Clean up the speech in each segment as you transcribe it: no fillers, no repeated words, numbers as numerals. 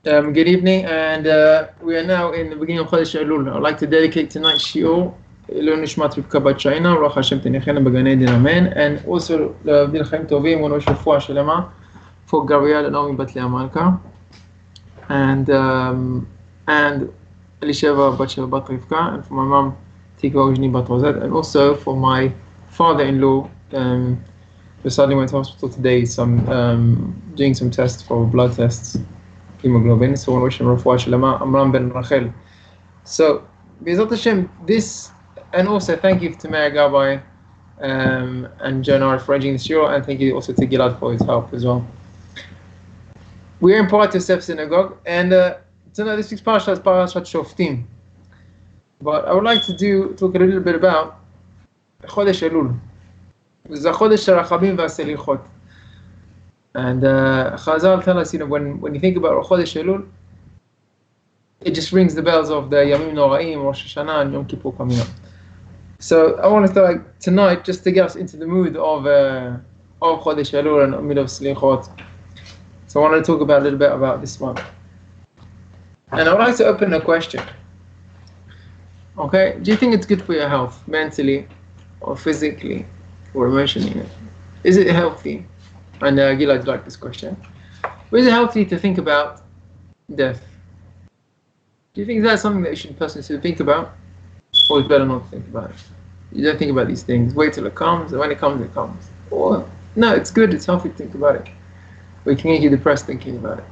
Good evening, and we are now in the beginning of Chodesh Elul. I'd like to dedicate tonight's shiur Elul Nishmat Rivka Bat Shaina, Ruach Hashem Tenichena B'Gan Eden, Amen, and also L'Avdil Chaim Tovim, one wish Refuah Shelema for Gabriel and Naomi Bat Leah Malka, and Elisheva Bat Sheva Bat Rivka, and for my mom Tikva Ujni Bat Rosette, and also for my father-in-law. We sadly went to hospital today. Doing some tests for blood tests. Hemoglobin, so I wish him Refuah Shelema, Amram ben Rachel. So, B'ezrat Hashem, this, and also thank you to Mayor Gabay and Jonah for arranging this shiur, and thank you also to Gilad for his help as well. We are in Parat Yosef Synagogue, and tonight this week's parasha is Parashat Shoftim. But I would like to talk a little bit about Chodesh Elul. It's the Chodesh HaRachamim VaSelichot. And Chazal tell us, when you think about Chodesh Elul, it just rings the bells of the Yamim Noraim, Rosh Hashanah, and Yom Kippur coming up. So I want to start tonight just to get us into the mood of Chodesh Elul and mood of Selichot. So I want to talk about a little bit about this one. And I would like to open a question. Okay, do you think it's good for your health, mentally, or physically, or emotionally? Is it healthy? And Gilad liked this question. Is it healthy to think about death? Do you think that's something that you should personally think about? Or it's better not to think about it? You don't think about these things. Wait till it comes, and when it comes, it comes. Or, no, it's good, it's healthy to think about it. But you can get you depressed thinking about it.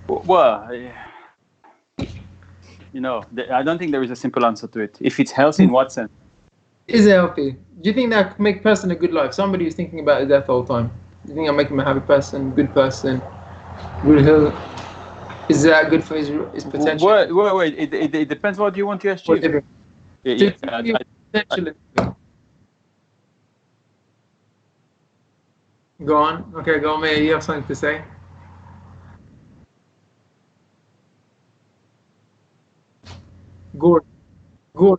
Well, I don't think there is a simple answer to it. If it's healthy, in what sense? Is it healthy? Do you think that make a person a good life? Somebody who's thinking about his death all the time. Do you think I'm making him a happy person, good person? Is that good for his potential? Wait. It depends what you want to achieve. Go on. Okay, go on, May. You have something to say? Good. No.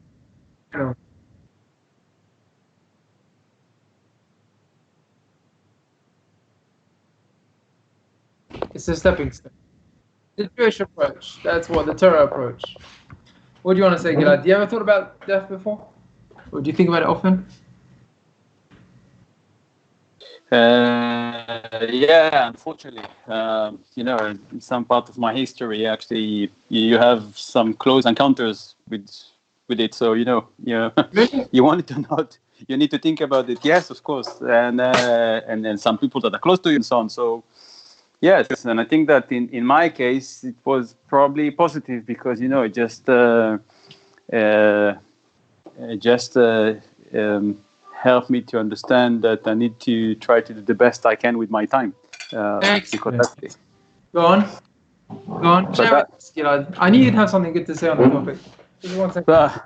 It's a stepping stone. The Jewish approach. That's what the Torah approach. What do you want to say, Gilad? Do you ever thought about death before? Or do you think about it often? Yeah, unfortunately, in some part of my history, actually, you have some close encounters with it. So you want it or not, you need to think about it. Yes, of course, and then some people that are close to you and so on. So yes, and I think that in my case, it was probably positive because it just helped me to understand that I need to try to do the best I can with my time. Excellent. Go on. I knew you'd have something good to say on the topic. Just 1 second.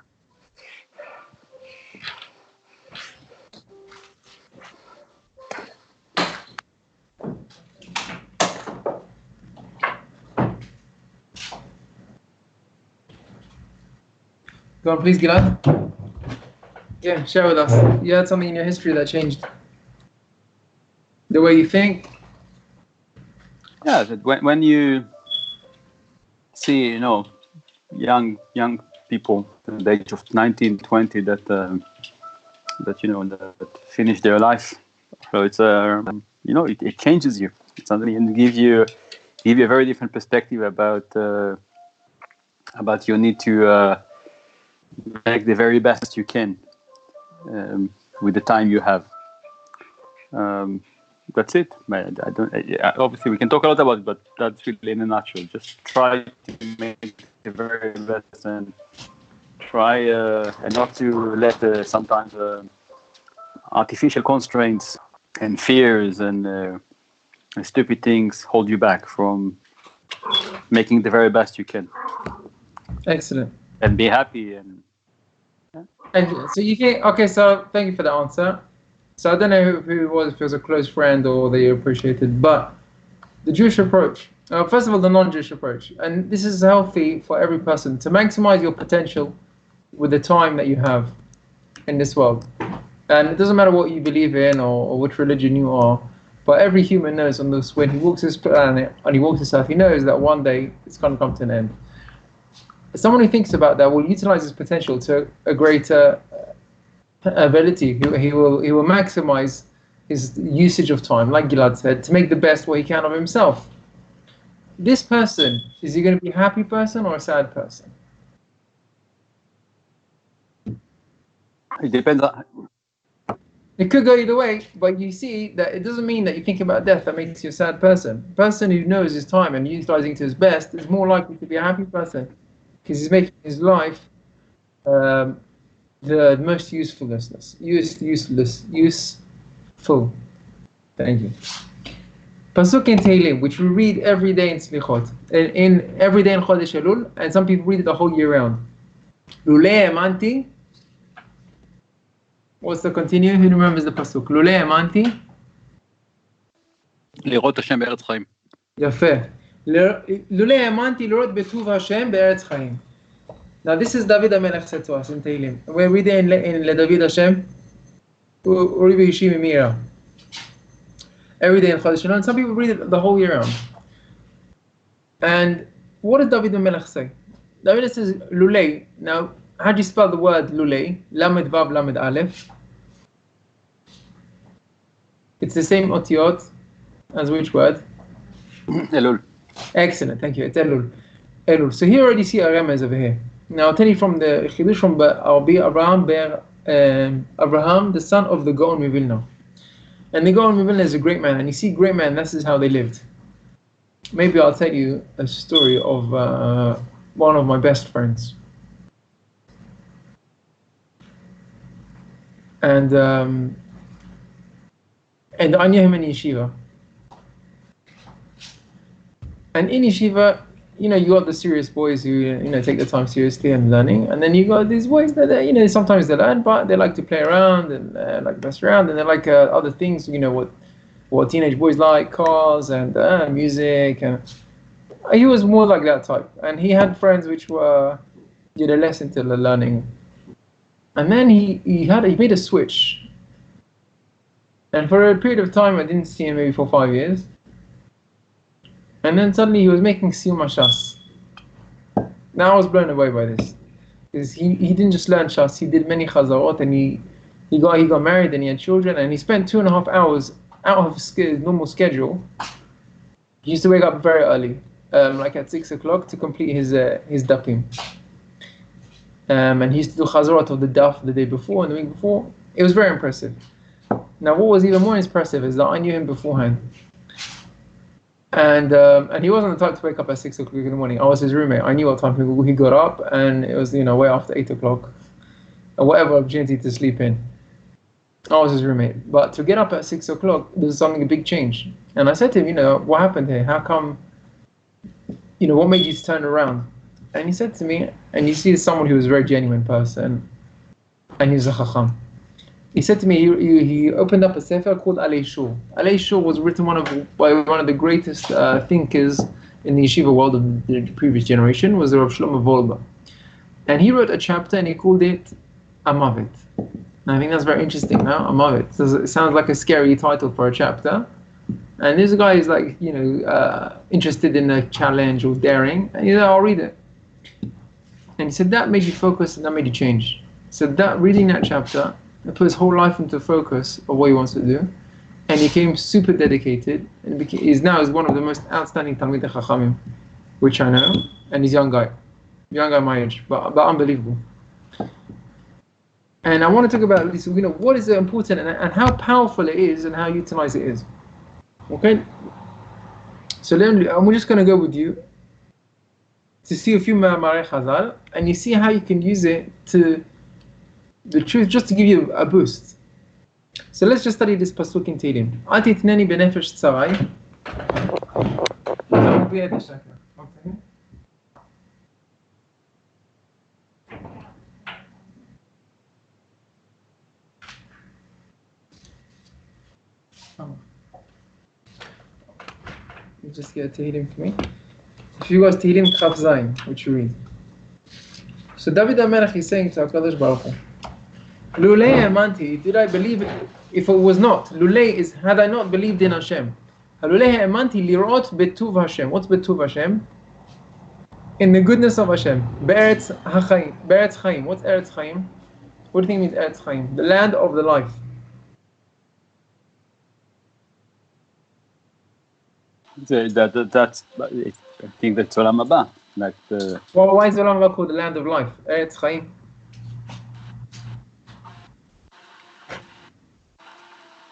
Go on, please, Gilad. Yeah, share with us. You had something in your history that changed the way you think. Yeah, that when you see, young people at the age of 19, 20 that finish their life, so it's it changes you. It's something and give you a very different perspective about your need to make the very best you can with the time you have. That's it. Obviously, we can talk a lot about it, but that's really in a nutshell. Just try to make the very best and try and not to let sometimes artificial constraints and fears and stupid things hold you back from making the very best you can. Excellent. And be happy. So you think, okay, so thank you for the answer. So I don't know who it was, if it was a close friend or that you appreciated, but the Jewish approach, first of all, the non-Jewish approach, and this is healthy for every person, to maximize your potential with the time that you have in this world. And it doesn't matter what you believe in or which religion you are, but every human knows on this, when he walks this planet and he walks this earth, he knows that one day it's going to come to an end. Someone who thinks about that will utilize his potential to a greater ability. He will maximize his usage of time, like Gilad said, to make the best what he can of himself. This person, is he going to be a happy person or a sad person? It depends on. It could go either way, but you see that it doesn't mean that you think about death that makes you a sad person. A person who knows his time and utilizing it to his best is more likely to be a happy person because he's making his life the most useful. Thank you. Pasuk in Tehillim, which we read every day in Slichot, in every day in Chodesh Elul, and some people read it the whole year round. Lulei emanti. What's the continue? Who remembers the pasuk? Lulei emanti. לראות השם בארץ חיים. יפה. לולei emanti lirot betuv Hashem be'eretz chaim. Now this is David HaMelech said to us in Tehillim. We're reading in LeDavid Hashem. Uribe Yishim Mira. Every day in Chodesh Elul. And some people read it the whole year round. And what does David HaMelech say? David says lulei. Now, how do you spell the word lulei? Lamed Vav Lamed Aleph. It's the same otiyot as which word? Elul. Excellent, thank you. It's Elul. Elul. So here you already see a remez over here. Now I'll tell you from the Chidush from Abraham, the son of the Gaon Mivilna. And the Gaon Mivilna is a great man, and you see great man, this is how they lived. Maybe I'll tell you a story of one of my best friends. And I knew him in yeshiva. And in yeshiva, you know, you got the serious boys who, you know, take their time seriously and learning. And then you got these boys that, you know, sometimes they learn, but they like to play around and like mess around. And they like other things, you know, what teenage boys like, cars and music. And he was more like that type. And he had friends which were, you know, less into the learning. And then he made a switch. And for a period of time, I didn't see him maybe for 5 years. And then suddenly he was making Siyum Shas. Now I was blown away by this. Because he didn't just learn Shas, he did many Chazarot, and he got married and he had children, and he spent 2.5 hours out of his normal schedule. He used to wake up very early, like at 6 o'clock, to complete his dafim. And he used to do Chazarot of the daf the day before and the week before. It was very impressive. Now what was even more impressive is that I knew him beforehand. And he wasn't the type to wake up at 6 o'clock in the morning. I was his roommate. I knew what time he got up, and it was, you know, way after 8 o'clock, or whatever opportunity to sleep in. I was his roommate. But to get up at 6 o'clock, there was a big change. And I said to him, you know, what happened here? How come, you know, what made you turn around? And he said to me, and you see someone who was a very genuine person, and he's a chacham. He said to me, he opened up a sefer called Alei Shur. Alei Shur was written by one of the greatest thinkers in the yeshiva world of the previous generation, was the Rav Shlomo Wolbe. And he wrote a chapter and he called it Amavet. And I think that's very interesting, no? Amavet. It sounds like a scary title for a chapter. And this guy is like, you know, interested in a challenge or daring. And he said, I'll read it. And he said, that made you focus and that made you change. So that reading that chapter, he put his whole life into focus of what he wants to do, and he became super dedicated, and he's now one of the most outstanding Talmidei Chachamim, which I know, and he's young guy my age, but unbelievable. And I want to talk about this, you know, what is important and how powerful it is and how utilized it is. Okay, so we're just going to go with you to see a few Ma'amarei Chazal, and you see how you can use it to the truth, just to give you a boost. So let's just study this pasuk in Tehillim. Al titneni benefesh tzarai. You just get Tehillim for me. If you guys Tehillim Chaf Zayin, which you read. So David HaMelech is saying to HaKadosh Baruch Hu, Lulei emanti, did I believe it? If it was not, Lulei is, had I not believed in Hashem. Lulei emanti lirot betuv Hashem. What's betuv Hashem? In the goodness of Hashem. Be'eretz hachaim. Be'eretz chaim. What's Eretz chaim? What do you think means Eretz chaim? The land of the life. That's I think that's Olam Haba. Like the. Well, why is Olam Haba called the land of life? Eretz chaim.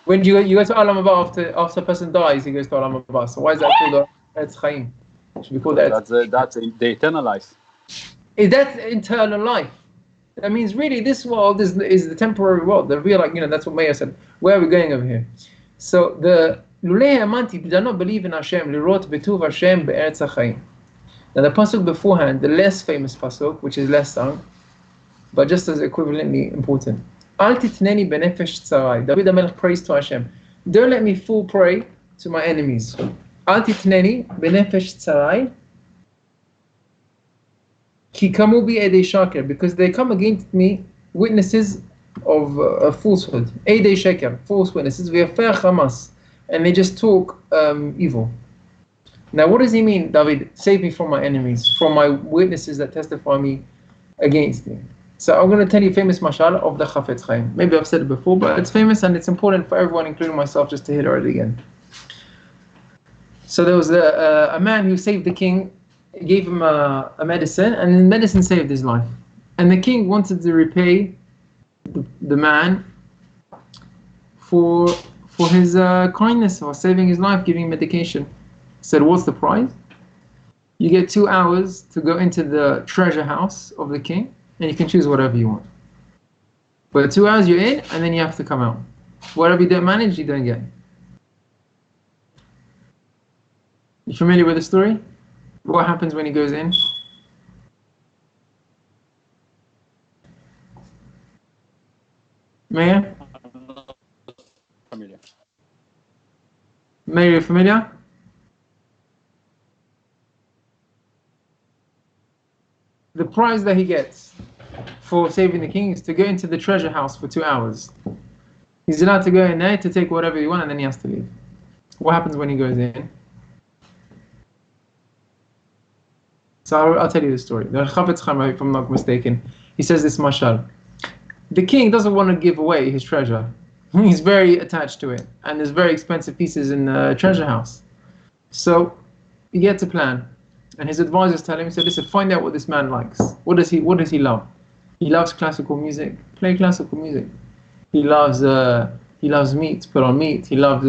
When you go to Olam Haba after a person dies, he goes to Olam Haba. So why is that called Eretz chaim? It should be called Eretz. That's the eternal life. That's eternal life. That means really this world is the temporary world. The real, like, that's what Meir said. Where are we going over here? So the Lulei Amanti did not believe in Hashem. Lirot betuv Hashem be'eretz hachaim. Now the pasuk beforehand, the less famous pasuk, which is less sung, but just as equivalently important. Al titneni benefesh tzarai. David HaMelech prays to Hashem. Don't let me fall prey to my enemies. Al titneni benefesh tzarai. Ki kamu bi edei shaker, because they come against me, witnesses of falsehood. Edei shaker, false witnesses. V'yafer chamas, and they just talk evil. Now, what does he mean, David? Save me from my enemies, from my witnesses that testify me against me. So I'm going to tell you a famous mashal of the Chafetz Chaim. Maybe I've said it before, but it's famous and it's important for everyone, including myself, just to hear it again. So there was a man who saved the king. Gave him a medicine, and the medicine saved his life. And the king wanted to repay the man for his kindness, for saving his life, giving him medication. He said, what's the price? You get 2 hours to go into the treasure house of the king, and you can choose whatever you want. But 2 hours you're in, and then you have to come out. Whatever you don't manage, you don't get. You familiar with the story? What happens when he goes in? Meir? Familiar. Meir, you familiar? The prize that he gets for saving the king is to go into the treasure house for 2 hours. He's allowed to go in there to take whatever he wants, and then he has to leave. What happens when he goes in? So I'll tell you the story. The Chafetz Chaim, if I'm not mistaken, he says this mashal. The king doesn't want to give away his treasure. He's very attached to it, and there's very expensive pieces in the treasure house. So he gets a plan, and his advisors tell him, he said, listen, find out what this man likes. What does he love? He loves classical music. Play classical music. He loves meat. Put on meat. He loves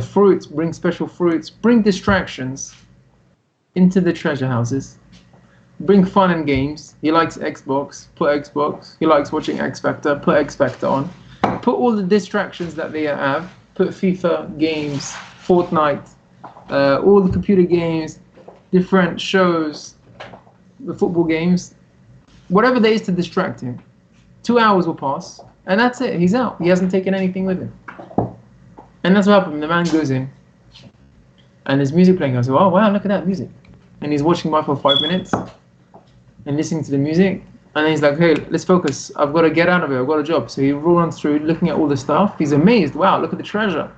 fruits. Bring special fruits. Bring distractions into the treasure houses. Bring fun and games. He likes Xbox. Put Xbox. He likes watching X Factor. Put X Factor on. Put all the distractions that they have. Put FIFA games, Fortnite, all the computer games, different shows, the football games, whatever there is to distract him. 2 hours will pass, and that's it. He's out. He hasn't taken anything with him. And that's what happened. The man goes in, and there's music playing. I say, oh wow, look at that music. And he's watching Mike for 5 minutes and listening to the music. And then he's like, hey, let's focus. I've got to get out of here. I've got a job. So he runs through looking at all the stuff. He's amazed. Wow, look at the treasure.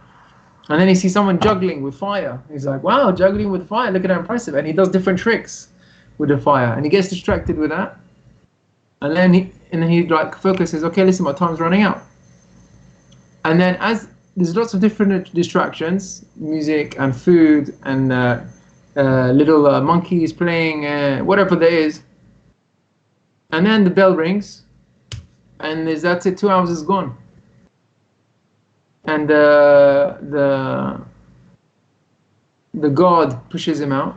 And then he sees someone juggling with fire. He's like, wow, juggling with fire. Look at how impressive. And he does different tricks with the fire. And he gets distracted with that. And then he like focuses, okay, listen, my time's running out. And then as there's lots of different distractions, music and food and little monkeys playing, whatever there is. And then the bell rings, and that's it. 2 hours is gone. And the guard pushes him out,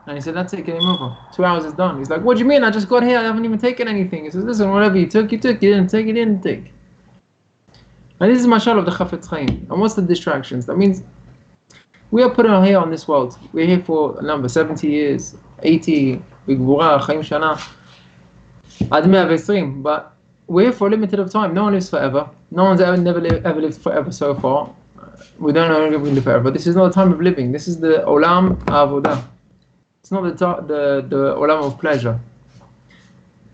and he said, "That's it, game over. 2 hours is done." He's like, "What do you mean? I just got here. I haven't even taken anything." He says, "Listen, whatever you took, you took. You didn't take, you didn't take." And this is mashal of the Chafetz Chaim. And what's the distractions? That means we are put here on this world. We're here for a number, 70 years, 80, B'Gvura, Chaim Shana. But we're here for a limited of time. No one lives forever. No one's ever lived forever so far. We don't know if we live forever. This is not a time of living. This is the Olam Avodah. It's not the Olam of pleasure.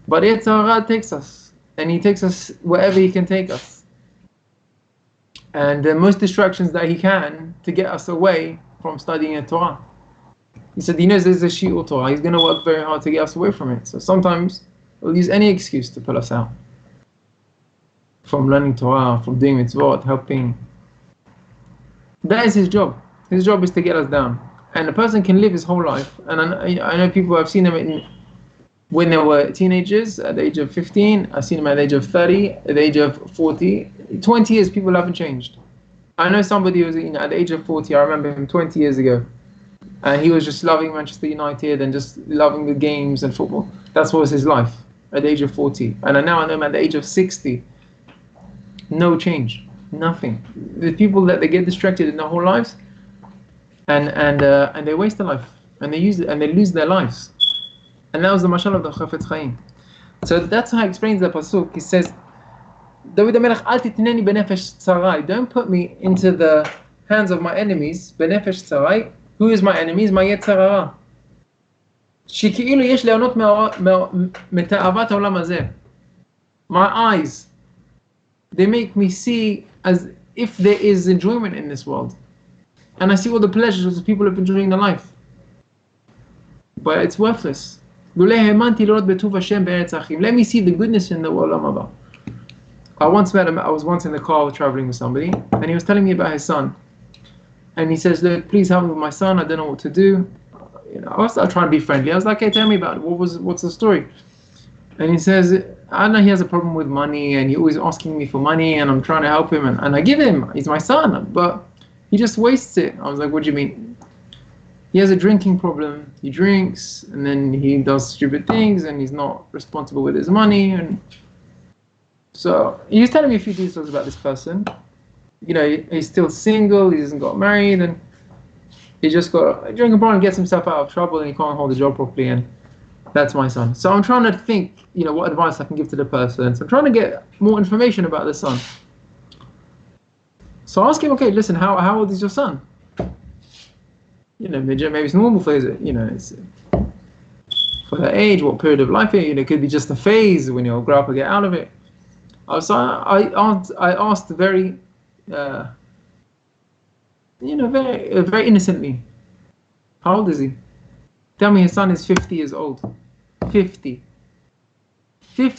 But Yetzer Hara takes us. and he takes us wherever he can take us. And the most distractions that he can to get us away from studying a Torah. He said, he knows there's a shiur Torah. He's going to work very hard to get us away from it. So sometimes we'll use any excuse to pull us out from learning Torah, from doing mitzvot, helping. That is his job. His job is to get us down. And a person can live his whole life. And I know people, I've seen them when they were teenagers, at the age of 15. I've seen them at the age of 30, at the age of 40. 20 years, people haven't changed. I know somebody who was at the age of 40, I remember him 20 years ago. And he was just loving Manchester United and just loving the games and football. That was his life at the age of 40. And now I know him at the age of 60. No change, nothing. The people that they get distracted in their whole lives, and they waste their life, and they use it, and they lose their lives. And that was the mashal of the Chafetz Chaim. So that's how he explains the pasuk. He says, David HaMelech, Al titneni benefesh tzarai. Don't put me into the hands of my enemies. Benefesh tzarai. Who is my enemies? My yetzer hara. שכאילו יש ליהנות מתאוות העולם הזה. My eyes, they make me see as if there is enjoyment in this world. And I see all the pleasures of people who have enjoying their life. But it's worthless. Let me see the goodness in the world. I was once in the car traveling with somebody, and he was telling me about his son. And he says, look, please help me with my son, I don't know what to do. I was trying to be friendly. I was like, hey, tell me about it. What's the story? And he says, I know he has a problem with money, and he's always asking me for money, and I'm trying to help him, and I give him. He's my son, but he just wastes it. I was like, what do you mean? He has a drinking problem. He drinks, and then he does stupid things, and he's not responsible with his money. And so he was telling me a few details about this person. He's still single. He hasn't got married, and he just got a drinking problem, gets himself out of trouble, and he can't hold a job properly. And that's my son. So I'm trying to think, what advice I can give to the person. So I'm trying to get more information about the son. So I ask him, okay, listen, how old is your son? Maybe it's normal for his, it's for that age, what period of life it could be just a phase when you'll grow up and get out of it. So I asked very, very innocently, how old is he? Tell me his son is 50 years old. 50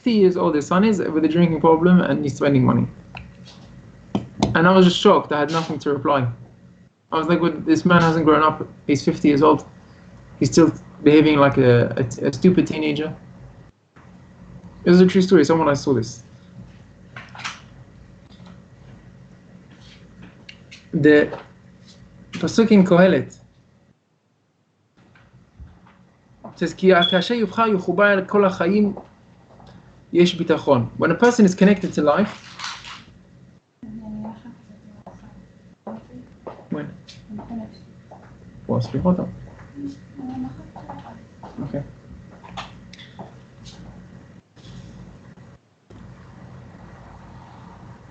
years old his son is, with a drinking problem, and he's spending money. And I was just shocked. I had nothing to reply. I was like, well, this man hasn't grown up. He's 50 years old. He's still behaving like a stupid teenager. It was a true story. Someone I saw this. The pasuk in Kohelet says, "Ki akashe yuvcha yuchubar kol hachayim yesh bitachon." When a person is connected to life, when? Okay.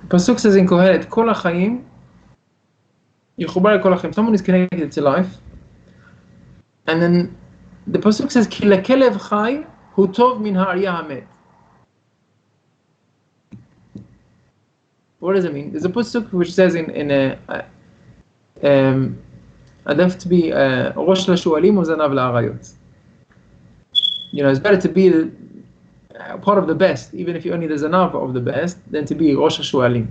The pasuk says in Kohelet, "Kol hachayim yuchubar kol hachayim." Someone is connected to life, and then the pasuk says, "Ki lekelev chai hu tov min ha'arya hamet." What does it mean? There's a pasuk which says I'd have to be rosh l'shualim u'zanav la'arayot. It's better to be part of the best, even if you're only the zanav of the best, than to be rosh l'shualim.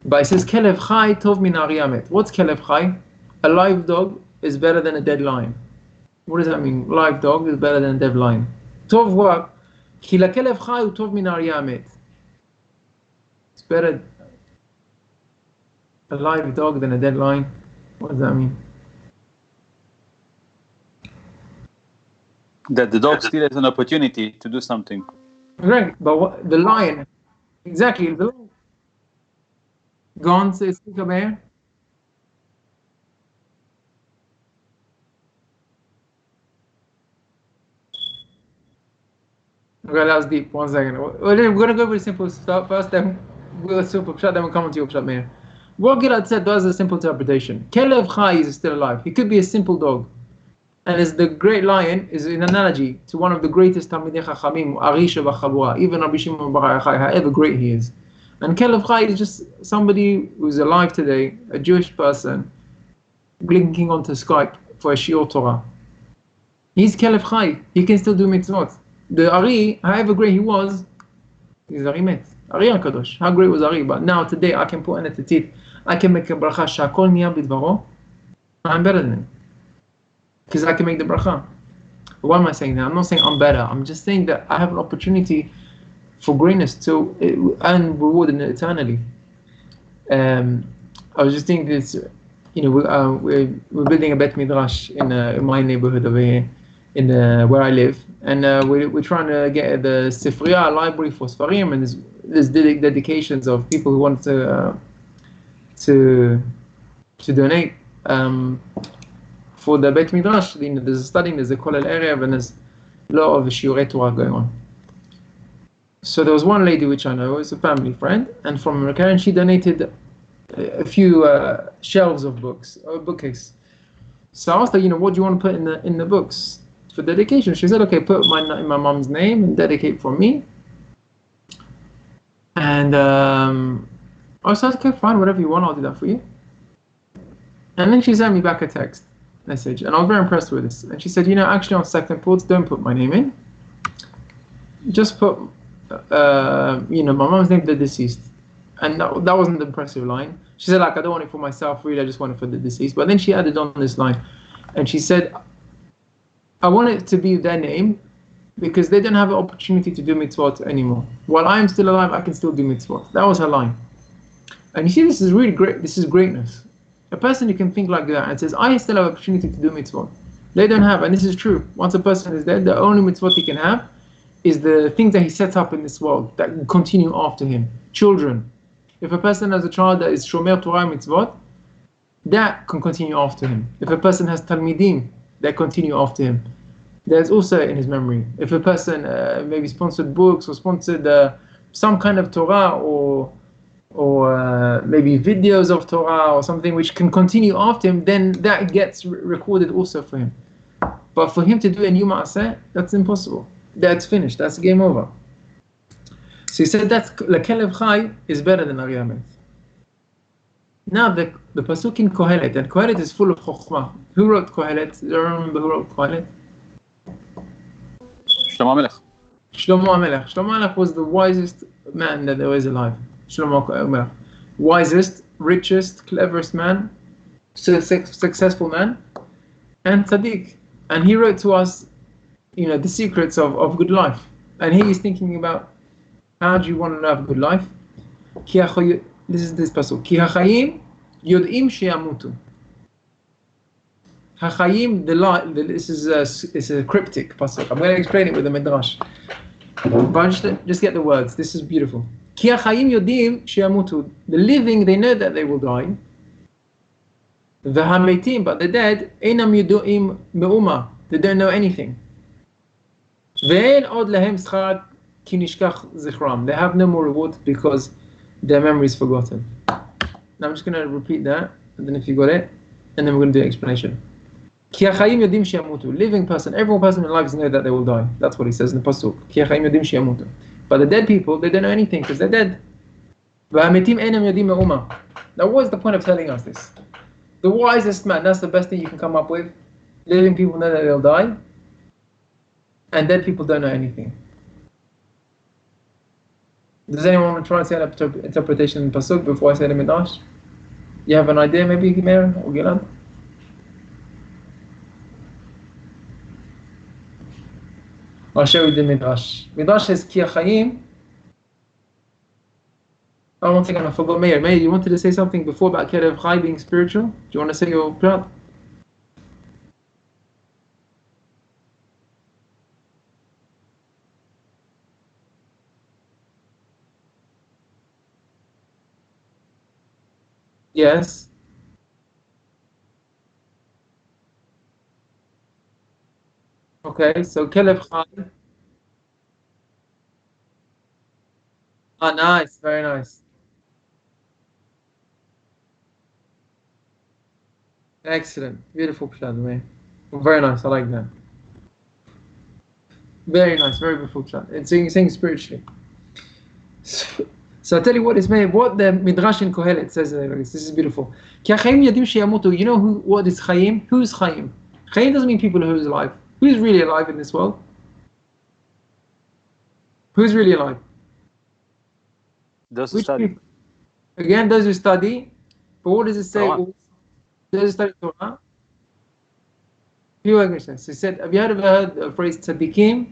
But it says, "Kelev chai tov min ha'arya hamet." What's kelev chai? A live dog is better than a dead lion. What does that mean? Live dog is better than a dead lion. Tov what? Ki lekelev chai hu tov min ha'arya hamet. It's better a live dog than a dead lion. What does that mean? That the dog still has an opportunity to do something. Right, but the lion, exactly. The lion. Gone, says Bear. Okay, that was deep. 1 second. We're going to go with simple stuff first, then we'll super pshat, then we'll come to your pshat meir. What Gilad said was a simple interpretation. Kelev Chai is still alive. He could be a simple dog. And as the great lion is an analogy to one of the greatest Talmidei Chachamim, Ari Shebachabura, even Rabbi Shimon Bar Yochai, however great he is. And Kelev Chai is just somebody who's alive today, a Jewish person, linking onto Skype for a Shiur Torah. He's Kelev Chai. He can still do mitzvot. The Ari, however great he was, he's Ari Met. Ari HaKadosh. How great was Ari? But now, today, I can put an etitit. I can make a bracha. Shakol niya bidvaro. I'm better than him. Because I can make the bracha. Why am I saying that? I'm not saying I'm better. I'm just saying that I have an opportunity for greatness to earn reward in eternally. I was just thinking this, we're building a Bet Midrash in my neighborhood over here, where I live, and we're trying to get the Sifriya library for Sfarim, and there's dedications of people who want to donate for the Bet Midrash. There's a studying, there's a Kolel area, and there's a lot of Shiurei Torah going on. So there was one lady which I know, is a family friend, and from America, and she donated a few shelves of books, or bookcase. So I asked her, what do you want to put in the books for dedication? She said, okay, put my mom's name and dedicate for me. And I said, okay, fine, whatever you want, I'll do that for you. And then she sent me back a text message, and I was very impressed with this. And she said, actually on second thoughts, don't put my name in. Just put, my mom's name, the deceased. And that wasn't the impressive line. She said, I don't want it for myself, really, I just want it for the deceased. But then she added on this line, and she said, I want it to be their name because they don't have an opportunity to do mitzvot anymore. While I am still alive, I can still do mitzvot. That was her line. And you see, this is really great. This is greatness. A person who can think like that and says, I still have an opportunity to do mitzvot. They don't have, and this is true. Once a person is dead, the only mitzvot he can have is the things that he sets up in this world that can continue after him. Children. If a person has a child that is Shomer Torah mitzvot, that can continue after him. If a person has Talmidim, that continue after him. There's also in his memory. If a person maybe sponsored books or sponsored some kind of Torah or maybe videos of Torah or something which can continue after him, then that gets recorded also for him. But for him to do a new ma'aseh, that's impossible. That's finished. That's game over. So he said that Lekelev Chai is better than Ari Hamet. Now the pasuk in Kohelet, and Kohelet is full of chokhmah. Who wrote Kohelet? Do you remember who wrote Kohelet? Shlomo HaMelech. Shlomo HaMelech. Shlomo HaMelech was the wisest man that there was alive. Shlomo HaMelech. Wisest, richest, cleverest man, successful man, and tzaddik. And he wrote to us, the secrets of good life. And he is thinking about, how do you want to have a good life? This is this pasuk. Ki hachayim yod'im sheyamutu. Hachayim, this is a cryptic pasuk. I'm going to explain it with a midrash. But just get the words. This is beautiful. Ki hachayim yod'im sheyamutu. The living, they know that they will die. V'hametim, but the dead, einam yodu'im me'uma. They don't know anything. Ve'en od lahem schar ki nishkach zichram. They have no more reward because their memory is forgotten. Now I'm just going to repeat that, and then if you got it, and then we're going to do an explanation. Ki hachayim yodim sheyamutu. Living person, every person in life knows that they will die. That's what he says in the pasuk. Ki hachayim yodim sheyamutu. But the dead people, they don't know anything because they're dead. V'hametim einam yodim me'uma. Now what's the point of telling us this? The wisest man, that's the best thing you can come up with. Living people know that they'll die, and dead people don't know anything. Does anyone want to try and say an interpretation in pasuk before I say the midrash? You have an idea, maybe, Meir or Gilad? I'll show you the midrash. Midrash says ki hachayim. I don't think I forgot Meir. Meir, you wanted to say something before about Kelev Chai being spiritual? Do you want to say your part? Yes. Okay, so Kelev Chai. Ah, nice, very nice. Excellent, beautiful pshat, man. Very nice. I like that. Very nice. Very beautiful chat. It's saying spiritually. So I tell you what is made. What the Midrash in Kohelet says. This is beautiful. You know what is Chaim? Who's Chaim? Chaim doesn't mean people who's alive. Who's really alive in this world? Who's really alive? Those who study. Again, those who study. But what does it say? Torah. Those who study Torah. Few English. He said, have you ever heard the phrase tzaddikim?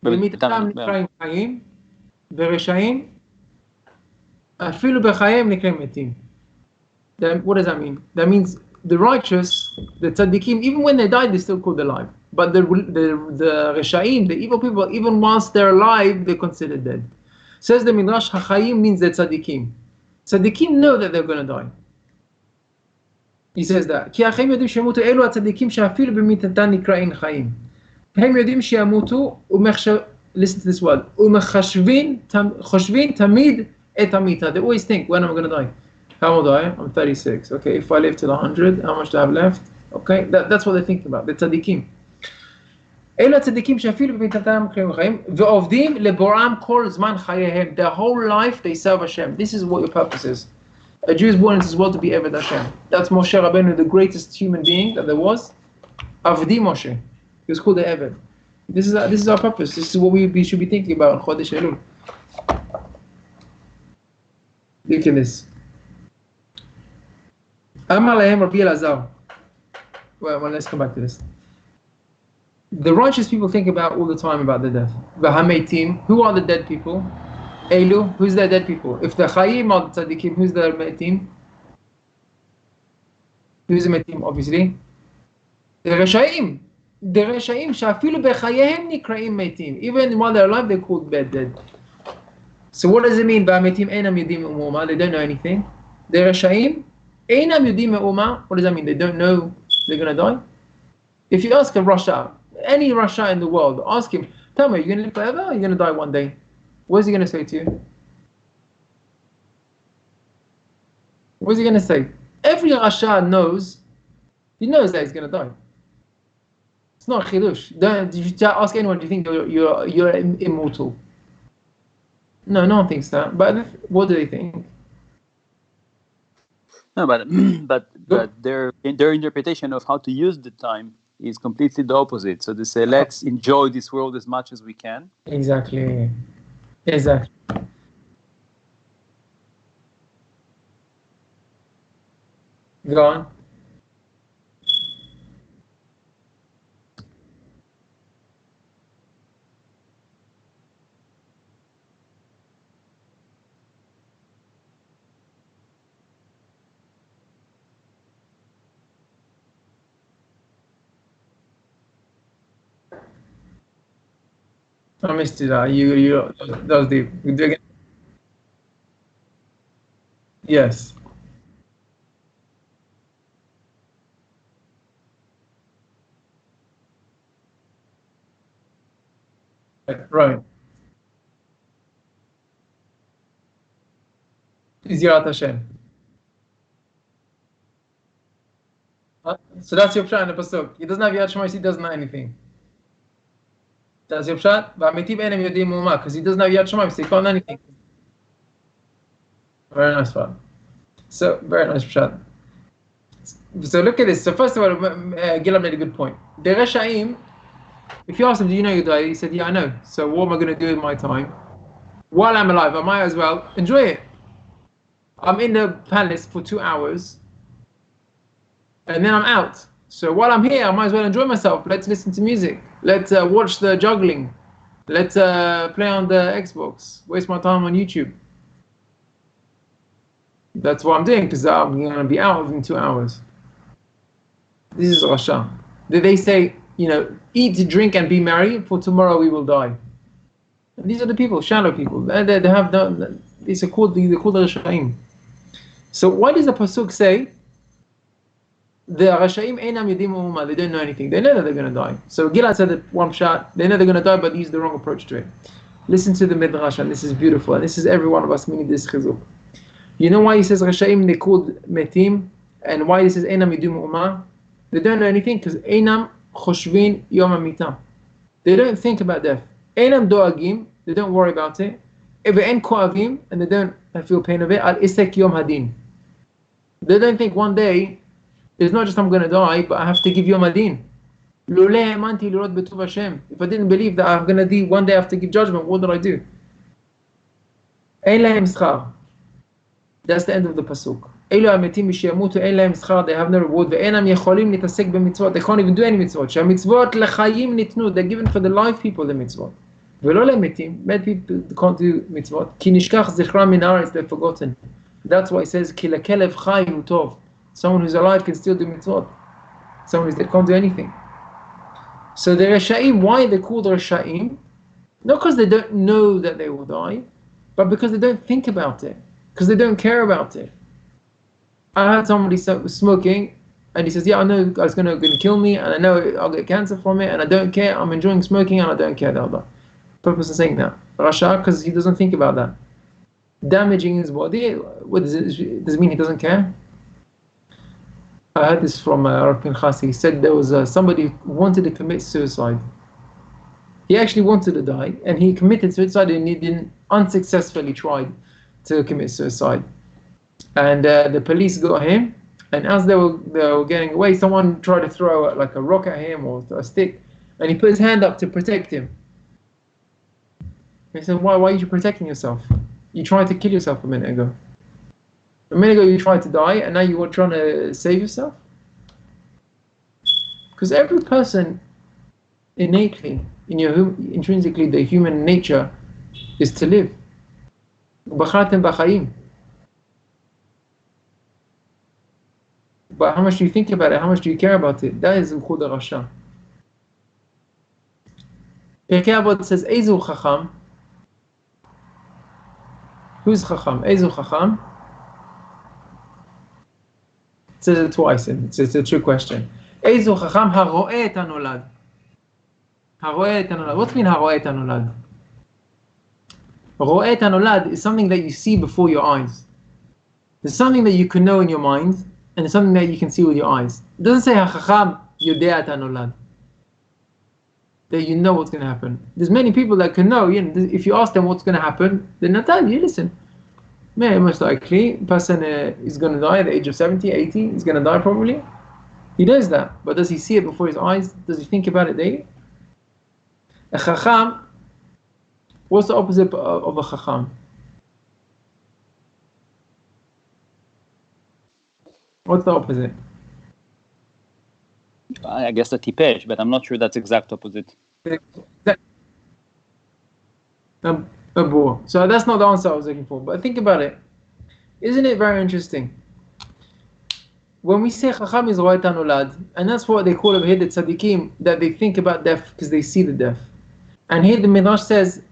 במיתתם נקראים חיים, ורשעים אפילו בחייהם נקראים מתים. What does that mean? That means the righteous, the tzaddikim, even when they died, they're still called alive. But the reshaim, the evil people, even whilst they're alive, they're considered dead. Says the Midrash, hachayim means the tzaddikim. Tzaddikim know that they're going to die. He says that. כי החיים יודעים שימותו אלו הצדיקים שאפילו במיתתם נקראים חיים. הם יודעים שימותו listen to this word. ומחשבים תמיד את המיתה. They always think, when am I going to die? How old am I? I'm 36. Okay, if I live till 100, how much do I have left? Okay, that's what they're thinking about. The tzaddikim. אלו הצדיקים שאפילו במיתתם נקראים חיים ועובדים לבוראם כל זמן חייהם. Their whole life they serve Hashem. This is what your purpose is. A Jew is born into this world to be Eved Hashem. That's Moshe Rabbeinu, the greatest human being that there was. Avdi Moshe. He was called the Eved. This is our purpose. This is what we should be thinking about in Chodesh Elul. Look at this. Amar Lahem Rabbi Elazar. Well, let's come back to this. The righteous people think about all the time about the death. V'hametim. Who are the dead people? Elul, who's the dead people? If the Chaim are the Tzaddikim, who's the Metim? Who's the Metim, obviously? The Reshaim. The Reshaim, שאפילו בחייהם נקראים מתים. Even while they're alive, they're called dead. So what does it mean? והמתים אינם יודעים מאומה. They don't know anything. The Reshaim, אינם יודעים מאומה. What does that mean? They don't know they're going to die? If you ask a Rasha, any Rasha in the world, ask him, tell me, are you going to live forever or are you going to die one day? What is he going to say to you? What is he going to say? Every Rasha knows, he knows that he's going to die. It's not chidush. If you ask anyone, do you think you're immortal? No, no one thinks that. But what do they think? No, but their interpretation of how to use the time is completely the opposite. So they say, let's enjoy this world as much as we can. Exactly. Go on. I missed it. That was deep. Yes. Right. Is Yirat Hashem. So that's your pshat in the pasuk. He doesn't have Yirat Shema, he doesn't know anything. That's your pshat. V'amitim enem yodim mu'ma, because he doesn't have Yirat Shema, so he can't know anything. Very nice one. So, very nice pshat. So look at this. So first of all, Gilad made a good point. The Reshaim, if you ask him, do you know you die? He said, yeah, I know. So what am I going to do with my time? While I'm alive, I might as well enjoy it. I'm in the palace for 2 hours, and then I'm out. So while I'm here, I might as well enjoy myself. Let's listen to music. Let's watch the juggling. Let's play on the Xbox. Waste my time on YouTube. That's what I'm doing, because I'm going to be out in 2 hours. This is Rasha. They say, you know, eat, drink, and be merry, for tomorrow we will die. And these are the people, shallow people. They have they're called the Rashaim. So why does the pasuk say the Rashaim einam yodim u'ma? They don't know anything. They know that they're going to die. So Gilad said that one shot. They know they're going to die, but he's the wrong approach to it. Listen to the midrash, and this is beautiful. And this is every one of us. We need this chizuk. You know why he says Rasha'im they called Metim, and why he says Einam Yidum Umah? They don't know anything because Einam Choshvin Yom HaMitam. They don't think about death. Einam Doagim, they don't worry about it. Ve'en Koavim, and they don't feel pain of it. Al Isek Yom Hadin. They don't think one day, it's not just I'm going to die, but I have to give Yom Hadin. If I didn't believe that I'm going to die, one day I have to give judgment, what did I do? That's the end of the pasuk. They have no reward. They can't even do any mitzvot. They're given for the live people, the mitzvot. Dead people can't do mitzvot. They're forgotten. That's why it says someone who's alive can still do mitzvot. Someone who's dead can't do anything. So the Rasha'im, why they're called Rasha'im? Not because they don't know that they will die, but because they don't think about it. Because they don't care about it. I heard somebody smoking, and he says, yeah, I know it's going to kill me, and I know I'll get cancer from it, and I don't care. I'm enjoying smoking, and I don't care. The purpose of saying that. Rasha, because he doesn't think about that. Damaging his body, what does it mean he doesn't care? I heard this from Rabbi Netanel. He said there was somebody who wanted to commit suicide. He actually wanted to die, and he committed suicide, and he didn't unsuccessfully tried to commit suicide. And the police got him, and as they were getting away, someone tried to throw like a rock at him or a stick, and he put his hand up to protect him. He said, why are you protecting yourself? You tried to kill yourself a minute ago. A minute ago you tried to die, and now you were trying to save yourself? Because every person innately, intrinsically, the human nature is to live. B'chartem b'chaim. But how much do you think about it? How much do you care about it? That is Ukhud Rasha. Pirkei Avot says, Eizu Chacham. Who's Chacham? Eizu Chacham. It says it twice, and it's a true question. Eizu Chacham haro'eh et hanolad. Haro'eh et hanolad. What do you mean haro'eh et hanolad? Ro'eh et hanolad is something that you see before your eyes. There's something that you can know in your mind, and there's something that you can see with your eyes. It doesn't say hachacham yodea et hanolad, that you know what's going to happen. There's many people that can know. If you ask them what's going to happen, they're not telling you. Listen, most likely, a person is going to die at the age of 70, 80. He's going to die probably. He knows that, but does he see it before his eyes? Does he think about it daily? A chacham. What's the opposite of a chacham? What's the opposite? I guess a tipesh, but I'm not sure that's exact opposite. A bore. So that's not the answer I was looking for. But think about it. Isn't it very interesting? When we say chacham is ro'eh et hanolad, and that's what they call over here the tzaddikim, that they think about death because they see the death. And here the Midrash says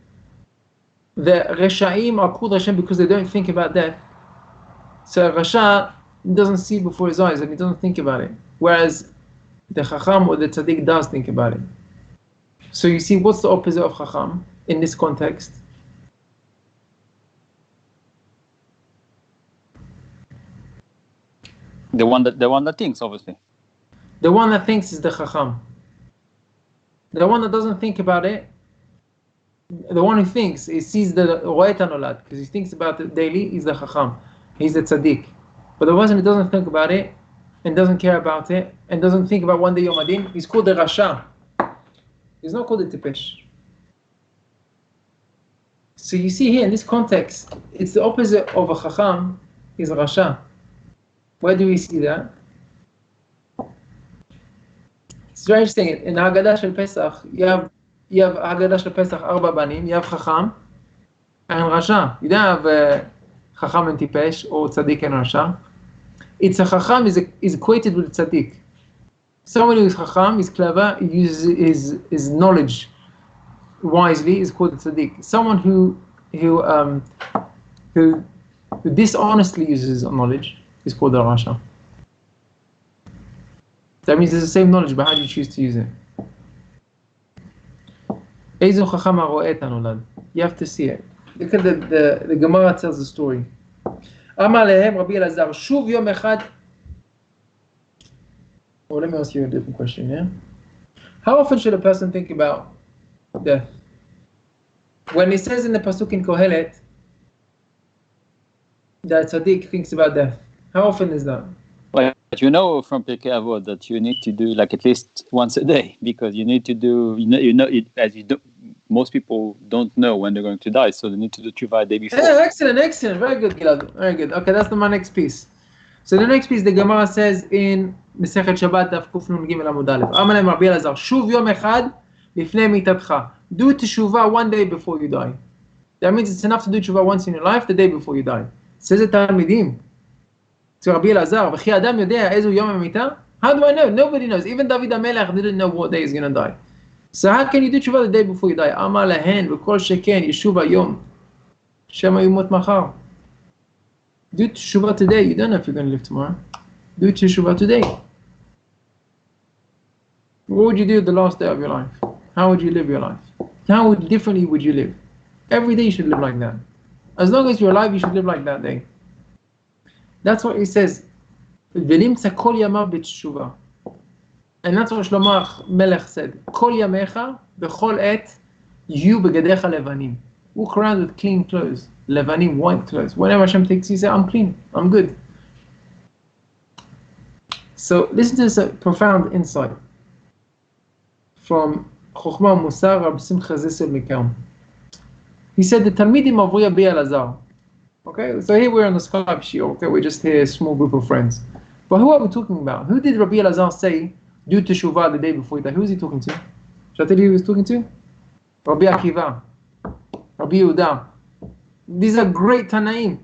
the Resha'im are called Hashem because they don't think about death. So Rasha doesn't see before his eyes and he doesn't think about it. Whereas the Chacham or the Tzaddik does think about it. So you see, what's the opposite of Chacham in this context? The one that thinks, obviously. The one that thinks is the Chacham. The one that doesn't think about it, the one who thinks, he sees the Ro'eh et hanolad, because he thinks about it daily, he's the Chacham. He's the Tzaddik. But the person who doesn't think about it, and doesn't care about it, and doesn't think about one day Yom Hadin, he's called the Rasha. He's not called the Tipesh. So you see here in this context, it's the opposite of a Chacham, is a Rasha. Where do we see that? It's very interesting. In Haggadah Shel Pesach, you have Haggadah Shel Pesach, Arba Banim, you have Chacham and Rasha. You don't have Chacham and Tipesh or Tzaddik and Rasha. It's a Chacham is equated with Tzaddik. Someone who is Chacham, is clever, he uses his knowledge wisely, is called a Tzaddik. Someone who dishonestly uses his knowledge is called a Rasha. That means it's the same knowledge, but how do you choose to use it? Eizu Chacham haro'eh et hanolad. You have to see it. Look at the Gemara tells the story. אמר להם רבי אלעזר, שוב יום אחד. Well, let me ask you a different question, yeah? How often should a person think about death? When it says in the Pasuk in Kohelet that Tzaddik thinks about death, how often is that? Well, you know from Pirkei Avot that you need to do like at least once a day, because you need to do, as you do, most people don't know when they're going to die, so they need to do tshuva the day before. Yeah, excellent, very good, Gilad, very good. Okay, that's my next piece. So the next piece, the Gemara says in Mesechet Shabbat, Daf Kuf Nun Gimel Amud Aleph, אמר להם רבי אלעזר, שוב יום אחד לפני מיתתך. Do teshuvah one day before you die. That means it's enough to do teshuvah once in your life, the day before you die. Says it תלמידים. So Rabbi Elazar, וכי אדם יודע איזו יום המיתה? How do I know? Nobody knows. Even David HaMelech didn't know what day he's going to die. So how can you do teshuvah the day before you die? אמר להן, וכל שכן ישוב היום, שמא ימות מחר. Do teshuvah today. You don't know if you're going to live tomorrow. Do teshuvah today. What would you do the last day of your life? How would you live your life? How differently would you live? Every day you should live like that. As long as you're alive, you should live like that day. That's what he says. ונמצא כל ימיו בתשובה. And that's what Shlomo Melech said. כל ימיך בכל עת יהיו בגדיך לבנים. Walk around with clean clothes. Levanim, white clothes. Whenever Hashem takes you, say, I'm clean, I'm good. So listen to this profound insight from Chokhmah Musar Rab Simcha Zissel Mikam. He said, the Talmidim of Rabbi Elazar. Okay, so here we're on the Skype shiur. Okay, we're just here, a small group of friends. But who are we talking about? Who did Rabbi Elazar say, do teshuvah the day before he died? Who is he talking to? Shall I tell you who he was talking to? Rabbi Akiva, Rabbi Yehuda. These are great Tanaim.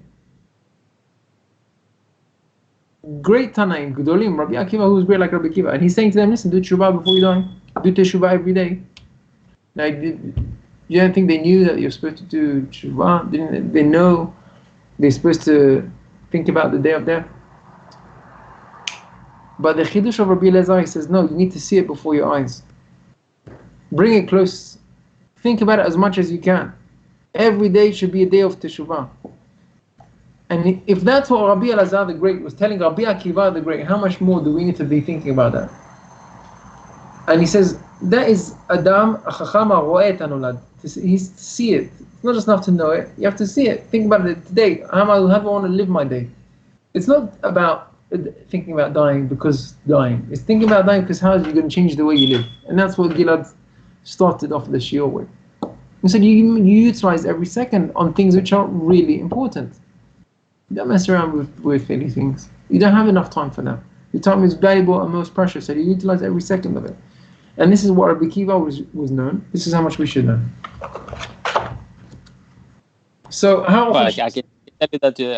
Great Tanaim, Gedolim, Rabbi Akiva, who's great like Rabbi Akiva. And he's saying to them, listen, do teshuvah before you die. Do teshuvah every day. Now, you don't think they knew that you're supposed to do teshuvah? Didn't they know they're supposed to think about the day of death? But the Chidush of Rabbi Elazar, he says, no, you need to see it before your eyes. Bring it close. Think about it as much as you can. Every day should be a day of teshuvah. And if that's what Rabbi Elazar the Great was telling Rabbi Akiva the Great, how much more do we need to be thinking about that? And he says, that is Adam, Chacham HaRo'eh et HaNolad. To see it. It's not just enough to know it, you have to see it. Think about it today. How do I want to live my day? It's not about thinking about dying because dying. It's thinking about dying because how are you going to change the way you live? And that's what Gilad started off the shiur with. He said you utilize every second on things which are really important. You don't mess around with silly things. You don't have enough time for that. Your time is valuable and most precious, so you utilize every second of it. And this is what Rabbi Akiva was known. This is how much we should know. So how often... Well, I can tell you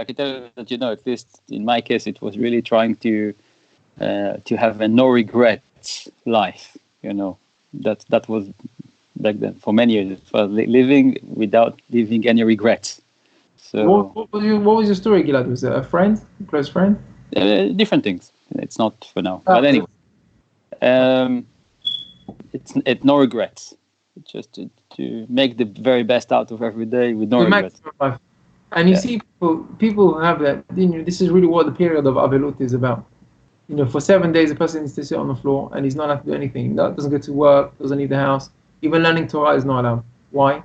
that, you know, at least in my case, it was really trying to have a no regrets life. You know, that was back then for many years. It was living without leaving any regrets. So what was your story, Gilad? Was it a friend, a close friend? Different things. It's not for now. But anyway, it's no regrets. It's just to make the very best out of every day with no regrets. And you see people who have that. You know, this is really what the period of Avelut is about. You know, for 7 days a person needs to sit on the floor and he's not allowed to do anything. Doesn't go to work, doesn't leave the house. Even learning Torah is not allowed. Why?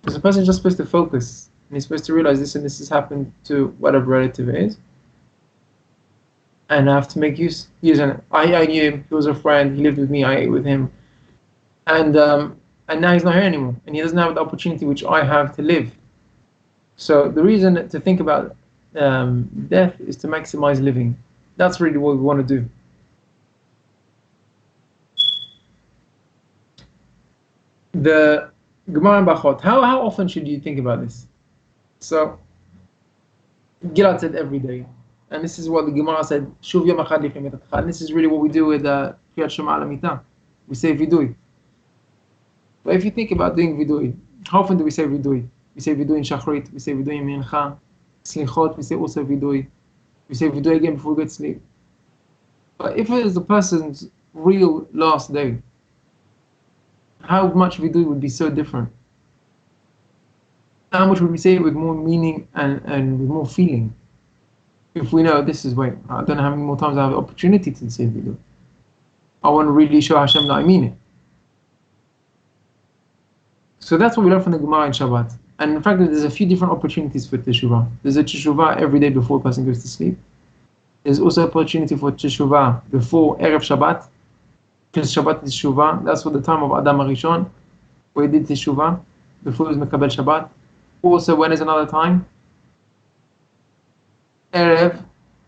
Because the person is just supposed to focus. And he's supposed to realize this and this has happened to whatever relative it is. And I have to make use of it. I knew him, he was a friend, he lived with me, I ate with him. And now he's not here anymore. And he doesn't have the opportunity which I have to live. So the reason to think about death is to maximize living. That's really what we want to do. The Gemara in Bachot, how often should you think about this? So Gilad said every day. And this is what the Gemara said, Shuv Yom Echad Lifnei Mitatcha. And this is really what we do with Kriyat Shema al Mitah. We say vidui. But if you think about doing vidui, how often do we say vidui? We say vidui in Shachrit, we say vidui in Mincha, Slichot, we say also vidui. We say vidui again before we go to sleep. But if it is the person's real last day, how much vidui would be so different? How much would we say it with more meaning and with more feeling? If we know this is, wait, I don't know how many more times I have the opportunity to say video. I want to really show Hashem that I mean it. So that's what we learn from the Gemara in Shabbat. And in fact, there's a few different opportunities for teshuvah. There's a teshuvah every day before a person goes to sleep. There's also opportunity for teshuvah before Erev Shabbat. Because Shabbat is teshuvah. That's what the time of Adam HaRishon, where he did teshuvah, before he was Mekabel Shabbat. Also, when is another time? Erev,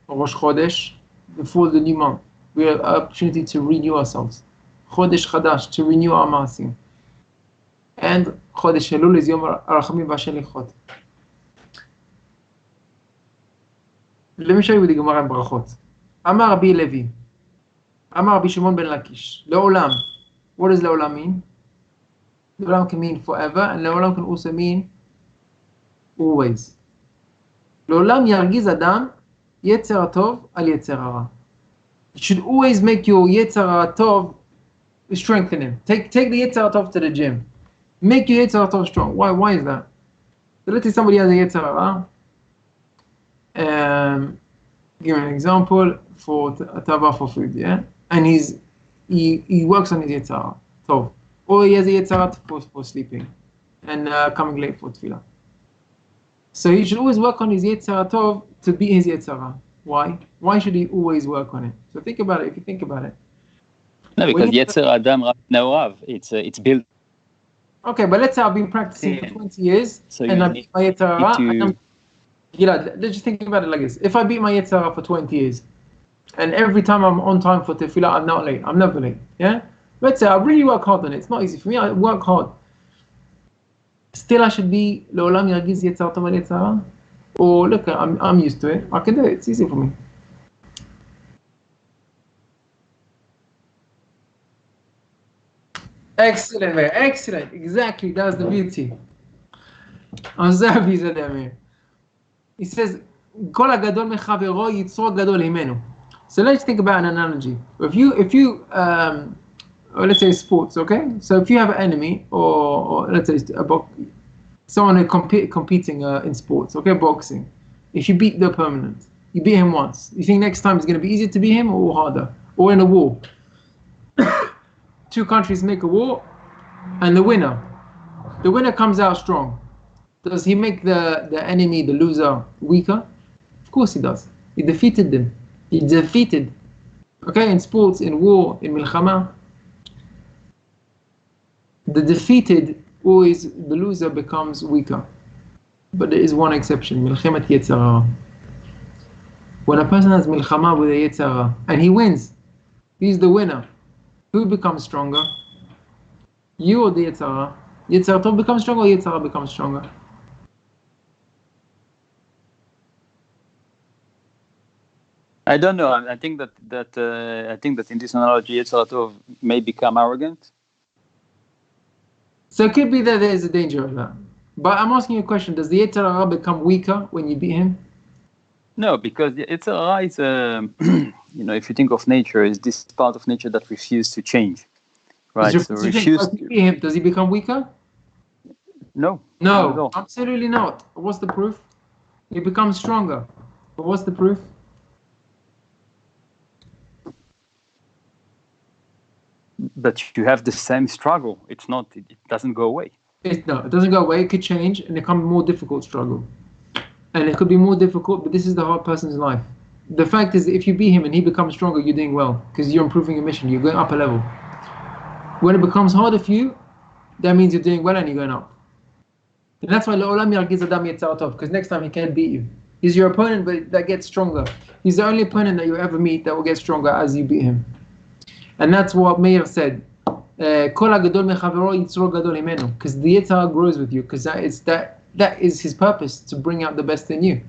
Rosh Chodesh, before the new month. We have an opportunity to renew ourselves. Chodesh Chadash, to renew our maasim. And Chodesh Elul is Yom Arachamim V'Shelichot. Let me show you with the Gemara in Brachot. Amar Rabbi Levi. Amar Rabbi Shimon ben Lakish. Le'olam. What does Le'olam mean? Le'olam can mean forever, and Le'olam can also mean always. Le'olam yargiz Adam Yetzer Tov al Yetzer Hara. You should always make your Yetzer Tov, strengthen him. Take the Yetzer Tov to the gym. Make your Yetzer Tov strong. Why is that? So let's say somebody has a Yetzer Hara. Give an example for a tava for food, yeah? And he works on his Yetzer Tov. Or he has a Yetzer for sleeping and coming late for tefillah. So he should always work on his Yetzer Tov to beat his Yetzer Hara. Why? Why should he always work on it? So think about it, if you think about it. No, because Yetzer Adam Naorav, it's built. Okay, but let's say I've been practicing for 20 years, so and I beat my Yetzer Hara. Let's just think about it like this. If I beat my Yetzer Hara for 20 years, and every time I'm on time for tefillah, I'm not late. I'm never late. Yeah? Let's say I really work hard on it. It's not easy for me. I work hard. Still, I should be Le'olam Yargiz Yetzer Tov al Yetzer Hara? Or look, I'm used to it. I can do it. It's easy for me. Excellent, man. Excellent. Exactly. That's the beauty. I'm Zabi Zadamir. He says, "Kol hagadol mechavero yitzro gadol himenu." So let's think about an analogy. If you or let's say sports, okay? So if you have an enemy, or let's say someone competing in sports, okay, boxing. If you beat the opponent, you beat him once. You think next time it's going to be easier to beat him or harder? Or in a war, two countries make a war, and the winner comes out strong. Does he make the enemy, the loser, weaker? Of course he does. He defeated them. He defeated. Okay, in sports, in war, in milchama, the defeated, always the loser becomes weaker. But there is one exception, milchemat Yetzer Hara. When a person has milchama with a Yetzer Hara, and he wins, he's the winner. Who becomes stronger? You or the Yetzer Hara? Yetzer Tov becomes stronger or Yetzer Hara becomes stronger? I don't know. I think that in this analogy, Yetzer Tov may become arrogant. So it could be that there is a danger of that. But I'm asking you a question: does the Yetzer Hara become weaker when you beat him? No, because Yetzer Hara is, if you think of nature, is this part of nature that refuses to change, right? So refuse to beat him. Does he become weaker? No. No, absolutely not. What's the proof? He becomes stronger. But what's the proof? But you have the same struggle. It doesn't go away. It doesn't go away. It could change and become a more difficult struggle. And it could be more difficult, but this is the hard person's life. The fact is that if you beat him and he becomes stronger, you're doing well because you're improving your mission. You're going up a level. When it becomes harder for you, that means you're doing well and you're going up. And that's why Le'olam Yargiz Adam Yetzer Tov, because next time he can't beat you. He's your opponent, but that gets stronger. He's the only opponent that you ever meet that will get stronger as you beat him. And that's what Meir said. Kol hagadol mechavero yitzro gadol himenu. Because the Yetzer Hara grows with you, because that is his purpose, to bring out the best in you.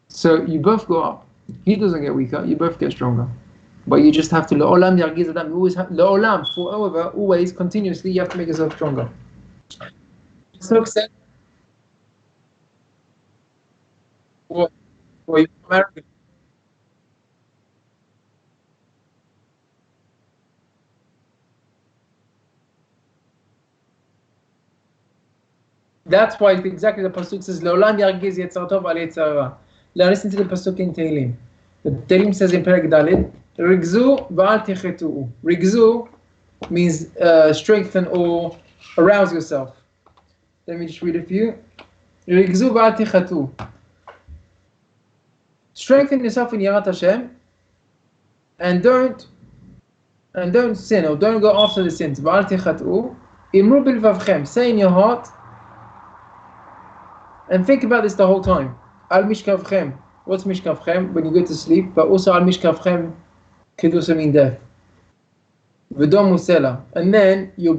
So you both go up. He doesn't get weaker, you both get stronger. But you just have to Le'olam Yargiz Adam. You always have Le'olam, forever, always, continuously, you have to make yourself stronger. So said. Or you become arrogant. That's why exactly the pasuk says, "Leolam yargiz yetzer tov al yetzer ra." Now listen to the pasuk in Tehillim. The Tehillim says in Perek Daled, "Rigzu v'al tichetu." Rigzu means strengthen or arouse yourself. Let me just read it for you. Rigzu v'al tichetu. Strengthen yourself in Yarat Hashem, and don't sin or don't go after the sins. V'al tichetu. Imru bilvavchem. Say in your heart. And think about this the whole time. Al mishkavchem. What's mishkavchem? When you go to sleep. But also al mishkavchem kedusa mean death. V'dom musela. And then you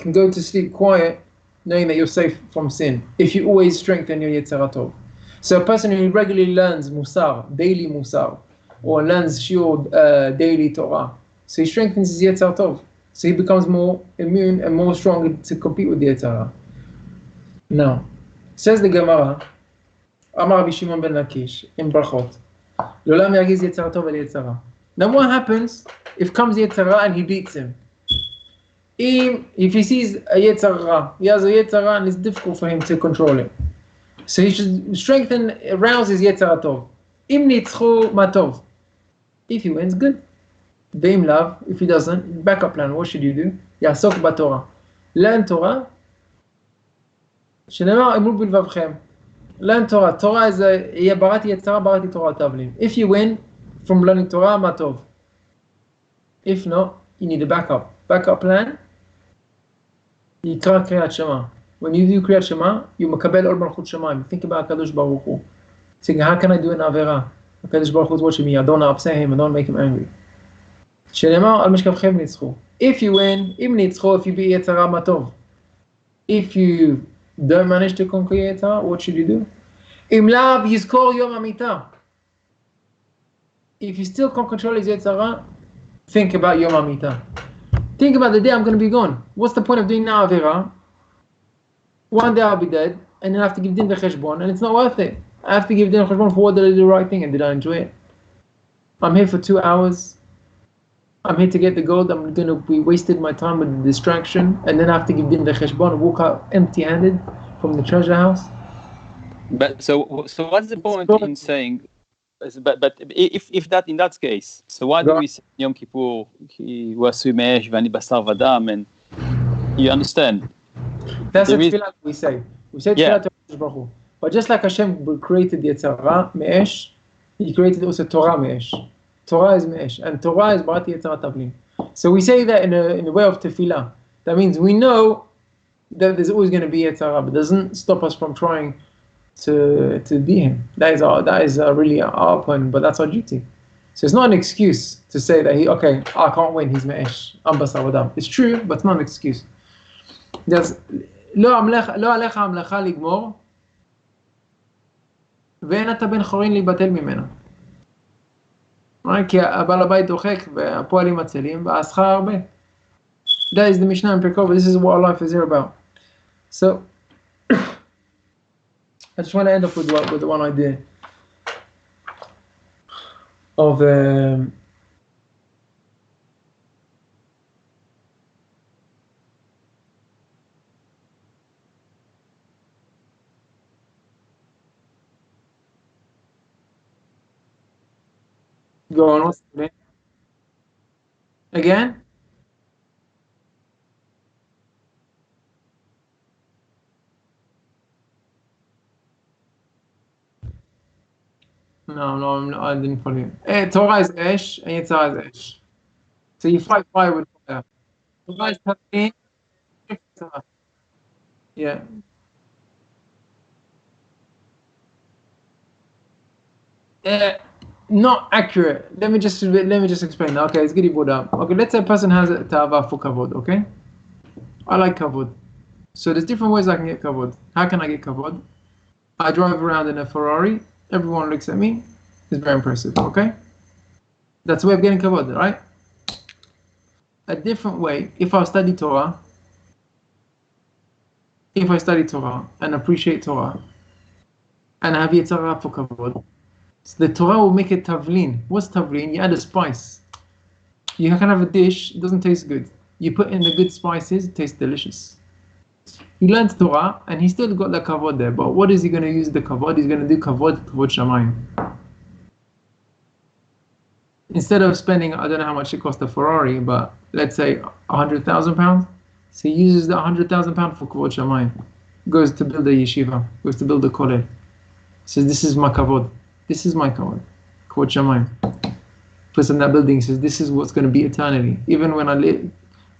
can go to sleep quiet, knowing that you're safe from sin. If you always strengthen your Yetzer Tov. So a person who regularly learns musar, daily musar, or learns shiur, daily Torah, so he strengthens his Yetzer Tov. So he becomes more immune and more strong to compete with the Yetzer Hara. Now, says the Gemara, Amar Rabbi Shimon ben Lakish in Brachot, L'olam yargiz Yetzer Tov el Yetzer Hara. Now what happens if comes Yetzer Hara and he beats him? If he sees a Yetzer Hara, he has a Yetzer Hara and it's difficult for him to control it. So he should strengthen, arouse his Yetzer Tov. Im nitzchu matov. If he wins, good. Ve'im lav. If he doesn't, backup plan. What should you do? Yasok b'Torah. Learn Torah. Shenamar imru bilvavchem. Learn Torah. Torah is barati Yetzara, barati Torah tavlim. If you win from learning Torah, matov. If not, you need a backup. Backup plan. Yikra Kriyat Shema. When you do Kriyat Shema, you makabel or malchut Shemaim. Think about Kadosh Baruch Hu. Saying, how can I do an avera? Kadosh Baruch Hu is watching me. I don't upset him. I don't make him angry. Shenamar al mishkavchem nitzchu. If you win, im nitzchu, if you beat Yetzara, matov. If you don't manage to conquer Yetzara, what should you do? Im lav yizkor yom hamita. If you still can't control his Yetzara, think about yom hamita. Think about the day I'm going to be gone. What's the point of doing now avera? One day I'll be dead, and then I have to give din v'cheshbon, and it's not worth it. I have to give din v'cheshbon for what did I do the right thing and did I enjoy it? I'm here for 2 hours. I'm here to get the gold. I'm going to be wasted my time with the distraction, and then I have to give din v'cheshbon and walk out empty-handed from the treasure house. But so what's the point in saying? But if that in that case, so why do we say Yom Kippur he was sumesh v'ani basar v'dam, and you understand? That's the tefillah we say. We say tefillah to Hakadosh Baruch Hu. But just like Hashem created Yetzer Hara me'esh, He created also Torah me'esh. Torah is me'esh, and Torah is barati Yetzer Hara tavlim. So we say that in a way of tefillah. That means we know that there's always going to be Yetzer Hara, but it doesn't stop us from trying to be Him. That is really our point, but that's our duty. So it's not an excuse to say that I can't win. He's me'esh. I'm basar v'dam. It's true, but it's not an excuse. There's לא עליך המלאכה לגמור ואין אתה בן חורין להיבטל ממנה. כי הבעל הבית דוחק והפועלים עצלים והשכר הרבה. That is the Mishnah in Perkova. This is what our life is here about. So I just want to end up with the one idea of go on, what's the name? Again? No, I didn't follow you. Torah is Esh and Yetzirah is Esh. So you fight fire with fire. Torah is Tavlin. Yeah. Not accurate. Let me just explain. Okay, it's getting bored up. Okay, let's say a person has a ta'ava for kavod. Okay, I like kavod. So there's different ways I can get kavod. How can I get kavod? I drive around in a Ferrari. Everyone looks at me. It's very impressive. Okay, that's a way of getting kavod, right? A different way. If I study Torah and appreciate Torah, and I have Yetzirah for kavod. So the Torah will make it tavlin. What's tavlin? You add a spice. You can have a dish, it doesn't taste good. You put in the good spices, it tastes delicious. He learned Torah, and he still got the kavod there. But what is he going to use the kavod? He's going to do kavod shamayim. Instead of spending, I don't know how much it cost a Ferrari, but let's say £100,000. So he uses the £100,000 for kavod shamayim. Goes to build a yeshiva, goes to build a kollel. Says, this is my kavod. This is my kavod. Kavod shamayim. Puts in that building, says, this is what's going to be eternally. Even when I live,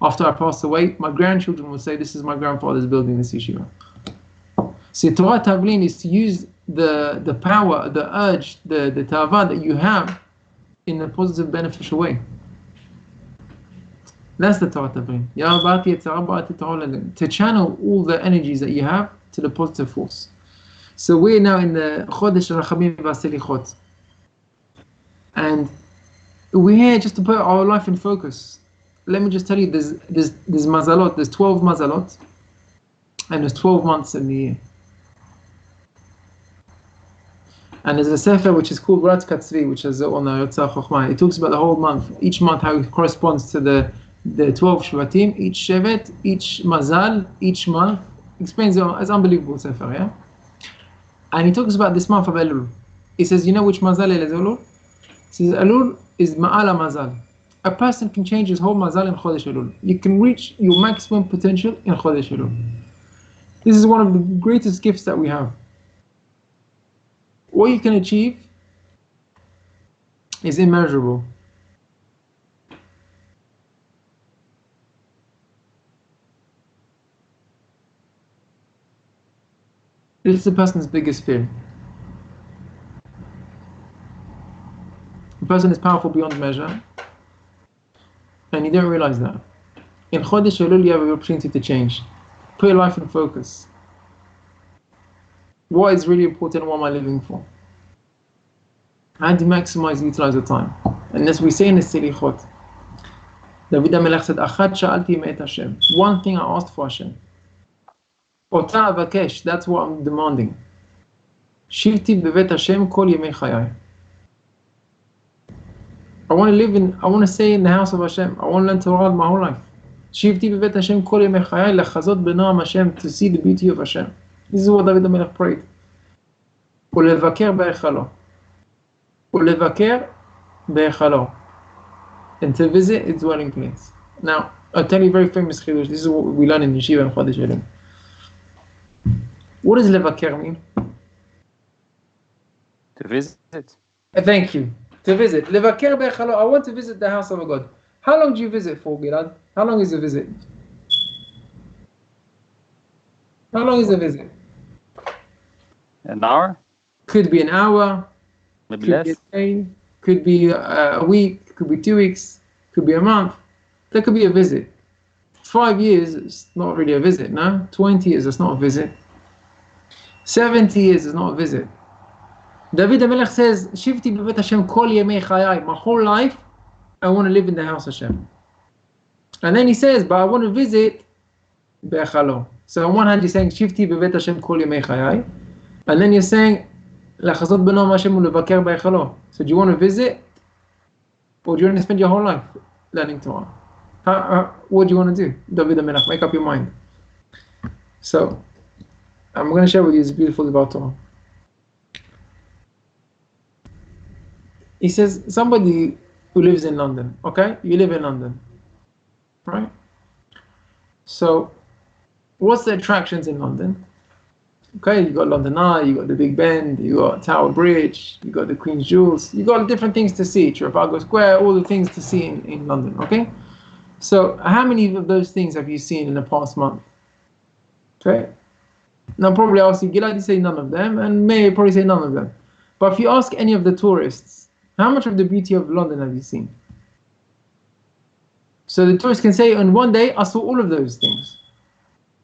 after I pass away, my grandchildren will say, this is my grandfather's building, this yeshiva. So Torah Tavlin is to use the power, the urge, the tava that you have in a positive, beneficial way. That's the Torah Tavlin. To channel all the energies that you have to the positive force. So we're now in the Chodesh Rachamim V'Selichot. And we're here just to put our life in focus. Let me just tell you, there's mazalot, there's 12 mazalot, and there's 12 months in the year. And there's a sefer which is called Ratz Katzvi, which is on the Yotzar Chochmah. It talks about the whole month, each month, how it corresponds to the 12 Shvatim, each Shevet, each Mazal, each month. Explains it. It's unbelievable sefer, yeah? And he talks about this month of Elul. He says, you know which Mazal is Elul? He says, Elul is Ma'ala Mazal. A person can change his whole Mazal in Chodesh Elul. You can reach your maximum potential in Chodesh Elul. This is one of the greatest gifts that we have. What you can achieve is immeasurable. This is a person's biggest fear. A person is powerful beyond measure, and you don't realize that. In Chodesh Elul, you have an opportunity to change. Put your life in focus. What is really important? What am I living for? And to maximize, utilize the time. And as we say in the Selichot, David HaMelech said, Achat sha'alti me'et Hashem. One thing I asked for Hashem. Ota avakesh, that's what I'm demanding. Shivti bevet Hashem kol yemei chayai. I want to stay in the house of Hashem. I want to learn Torah my whole life. Shivti bevet Hashem kol yemei chayai, lechazot b'noam Hashem, to see the beauty of Hashem. This is what David HaMelech prayed. ולבקר בהיכלו. ולבקר בהיכלו. And to visit its dwelling place. Now, I'll tell you a very famous chidush. This is what we learn in Yeshiva and Chodesh Elul. What does levaker mean? To visit. Thank you. To visit. Levaker בהיכלו. I want to visit the house of a God. How long do you visit for, Gilad? How long is a visit? How long is a visit? An hour? Could be an hour. Maybe could less. Be a day, could be a week. Could be 2 weeks. Could be a month. That could be a visit. 5 years, it's not really a visit, no? 20 years, it's not a visit. 70 years is not a visit. David HaMelech says, Shivti b'vet Hashem kol yemei chayai. My whole life, I want to live in the house of Hashem. And then he says, but I want to visit be'echalo. So on one hand, you're saying, Shivti b'vet Hashem kol yemei chayai. And then you're saying, Lachazot b'noam Hashem u'levaker be'echalo. So do you want to visit? Or do you want to spend your whole life learning Torah? What do you want to do? David HaMelech, make up your mind. So, I'm going to share with you this beautiful about Torah. He says, somebody who lives in London, okay? You live in London, right? So, what's the attractions in London? Okay, you got London Eye, you got the Big Ben, you got Tower Bridge, you got the Queen's Jewels, you got different things to see, Trafalgar Square, all the things to see in London, okay? So, how many of those things have you seen in the past month? Okay? Now, probably I'll ask you, Gilad, you say none of them, and May probably say none of them. But if you ask any of the tourists, how much of the beauty of London have you seen? So the tourist can say, on one day, I saw all of those things.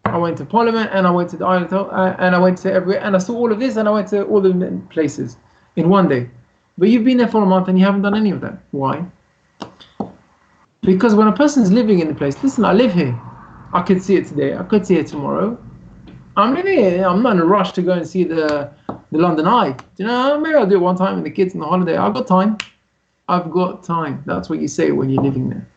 I went to Parliament, and I went to the island, and I went to everywhere, and I saw all of this, and I went to all the places in one day. But you've been there for a month, and you haven't done any of that. Why? Because when a person's living in the place, listen, I live here. I could see it today. I could see it tomorrow. I'm living here. I'm not in a rush to go and see the London Eye. You know, maybe I'll do it one time with the kids on the holiday. I've got time. I've got time. That's what you say when you're living there.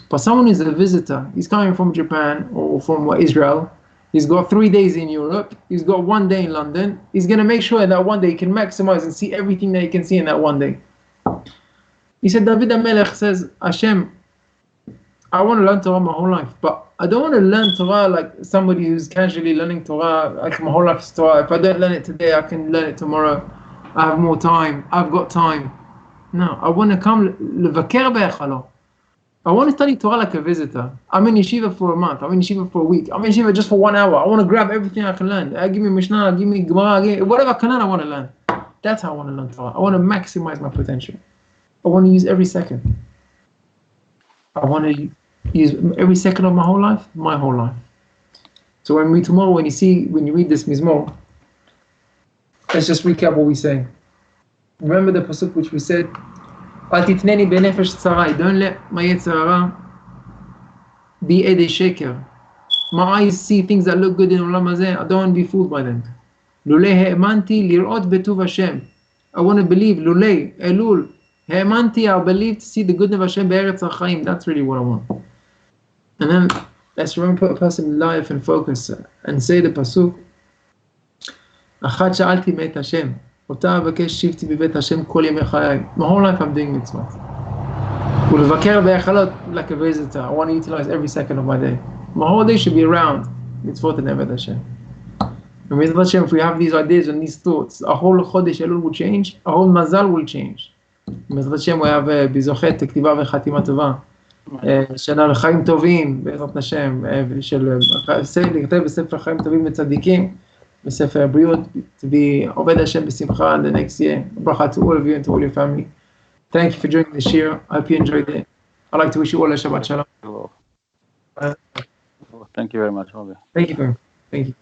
But someone who's a visitor, he's coming from Japan or from Israel, He's got 3 days in Europe. He's got 1 day in London. He's going to make sure that 1 day he can maximize and see everything that he can see in that 1 day. He said, David HaMelech says, Hashem, I want to learn Torah my whole life, but I don't want to learn Torah like somebody who's casually learning Torah, like my whole life is Torah. If I don't learn it today, I can learn it tomorrow. I have more time. I've got time. No, I want to come levaker be'echalo. I want to study Torah like a visitor. I'm in yeshiva for a month. I'm in yeshiva for a week. I'm in yeshiva just for 1 hour. I want to grab everything I can learn. Give me Mishnah, give me Gemara, whatever I can learn, I want to learn. That's how I want to learn Torah. I want to maximize my potential. I want to use every second. I want to use every second of my whole life, my whole life. So when you read this Mizmor, let's just recap what we say. Remember the pasuk which we said, Al titneni benefesh tzarai. Don't let my yetzer hara be edei sheker. My eyes see things that look good in olam hazeh. I don't want to be fooled by them. Lulei he'emanti lirot betuv Hashem. I want to believe. Lulei Elul he'emanti. I believe to see the goodness of Hashem be'eretz ha'chaim. That's really what I want. And then let's remember, put a person in life and focus and say the pasuk. Achat sha'alti me'et Hashem. אותה אבקש שבתי בבית השם כל ימי חיי. My whole life I'm doing mitzvot. ולבקר בהיכלות like a visitor. I want to utilize every second of my day. My whole day should be around mitzvot and Eved Hashem. And with Hashem, if we have these ideas and these thoughts, a whole Chodesh Elul will change, a whole Mazal will change. With Hashem, we have בזוכת כתיבה וחתימה טובה. שנה לחיים טובים, בעזרת השם, לכתב בספר חיים טובים וצדיקים. בספר הבריאות, to be עובד השם בשמחה the next year. Bracha to all of you and to all your family. Thank you for joining this year. I hope you enjoyed it. I'd like to wish you all a Shabbat Shalom. Thank you very much, Robby. Thank you.